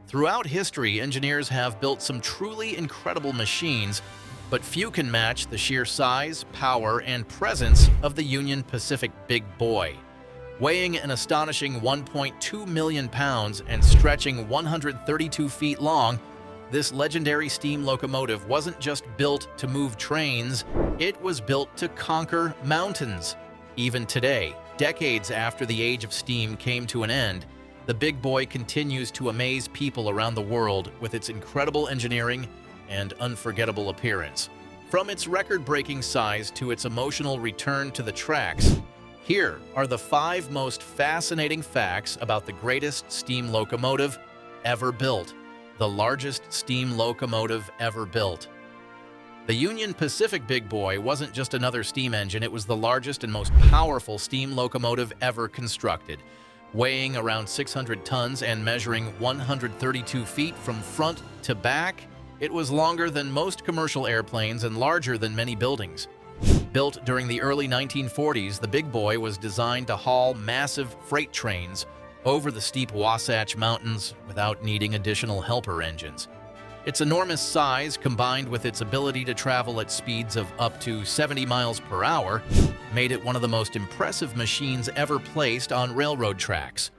Throughout history, engineers have built some truly incredible machines, but few can match the sheer size, power, and presence of the Union Pacific Big Boy. Weighing an astonishing 1.2 million pounds and stretching 132 feet long, this legendary steam locomotive wasn't just built to move trains, it was built to conquer mountains. Even today, decades after the age of steam came to an end, the Big Boy continues to amaze people around the world with its incredible engineering and unforgettable appearance. From its record-breaking size to its emotional return to the tracks, here are the 5 most fascinating facts about the greatest steam locomotive ever built, the largest steam locomotive ever built. The Union Pacific Big Boy wasn't just another steam engine, it was the largest and most powerful steam locomotive ever constructed. Weighing around 600 tons and measuring 132 feet from front to back, it was longer than most commercial airplanes and larger than many buildings. Built during the early 1940s, the Big Boy was designed to haul massive freight trains over the steep Wasatch Mountains without needing additional helper engines. Its enormous size, combined with its ability to travel at speeds of up to 70 miles per hour, made it one of the most impressive machines ever placed on railroad tracks.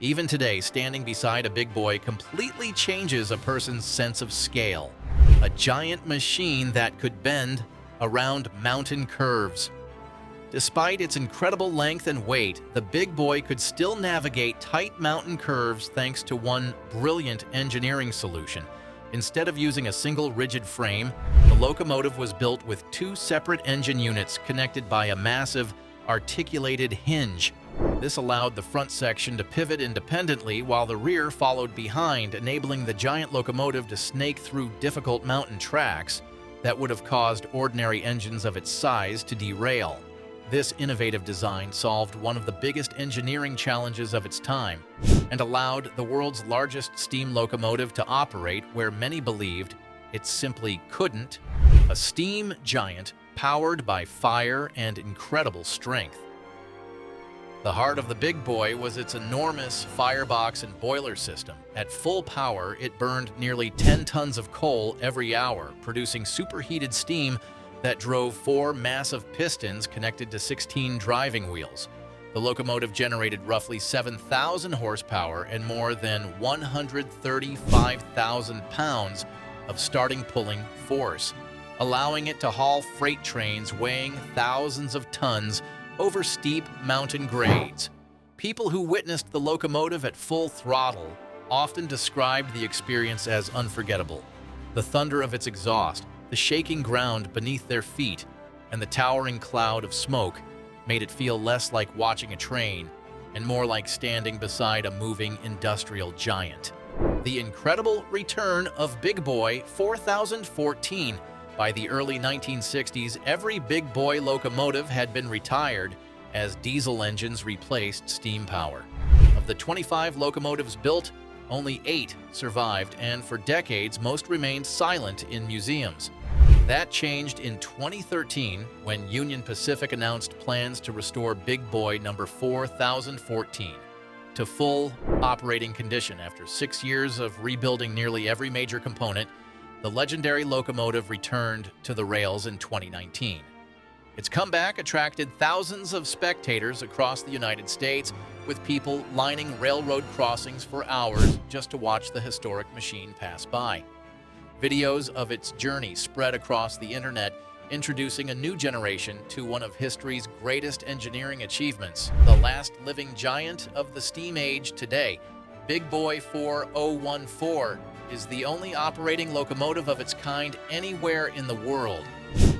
Even today, standing beside a Big Boy completely changes a person's sense of scale. A giant machine that could bend around mountain curves. Despite its incredible length and weight, the Big Boy could still navigate tight mountain curves thanks to one brilliant engineering solution. Instead of using a single rigid frame, the locomotive was built with 2 separate engine units connected by a massive, articulated hinge. This allowed the front section to pivot independently while the rear followed behind, enabling the giant locomotive to snake through difficult mountain tracks that would have caused ordinary engines of its size to derail. This innovative design solved one of the biggest engineering challenges of its time and allowed the world's largest steam locomotive to operate where many believed it simply couldn't, a steam giant powered by fire and incredible strength. The heart of the Big Boy was its enormous firebox and boiler system. At full power, it burned nearly 10 tons of coal every hour, producing superheated steam that drove 4 massive pistons connected to 16 driving wheels. The locomotive generated roughly 7,000 horsepower and more than 135,000 pounds of starting pulling force, allowing it to haul freight trains weighing thousands of tons over steep mountain grades. People who witnessed the locomotive at full throttle often described the experience as unforgettable. The thunder of its exhaust, the shaking ground beneath their feet, and the towering cloud of smoke made it feel less like watching a train and more like standing beside a moving industrial giant. The incredible return of Big Boy 4014. By the early 1960s, every Big Boy locomotive had been retired as diesel engines replaced steam power. Of the 25 locomotives built, only 8 survived, and for decades, most remained silent in museums. That changed in 2013 when Union Pacific announced plans to restore Big Boy number 4014 to full operating condition. After 6 years of rebuilding nearly every major component, the legendary locomotive returned to the rails in 2019. Its comeback attracted thousands of spectators across the United States, with people lining railroad crossings for hours just to watch the historic machine pass by. Videos of its journey spread across the internet, introducing a new generation to one of history's greatest engineering achievements, the last living giant of the steam age today. Big Boy 4014 is the only operating locomotive of its kind anywhere in the world.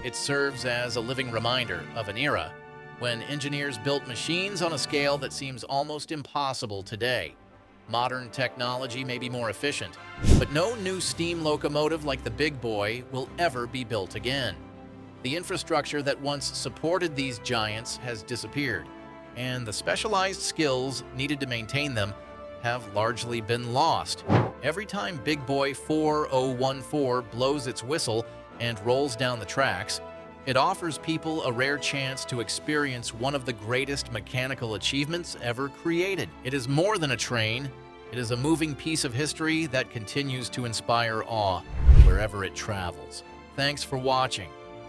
It serves as a living reminder of an era when engineers built machines on a scale that seems almost impossible today. Modern technology may be more efficient, but no new steam locomotive like the Big Boy will ever be built again. The infrastructure that once supported these giants has disappeared, and the specialized skills needed to maintain them have largely been lost. Every time Big Boy 4014 blows its whistle and rolls down the tracks, it offers people a rare chance to experience one of the greatest mechanical achievements ever created. It is more than a train, It is a moving piece of history that continues to inspire awe wherever it travels. Thanks for watching.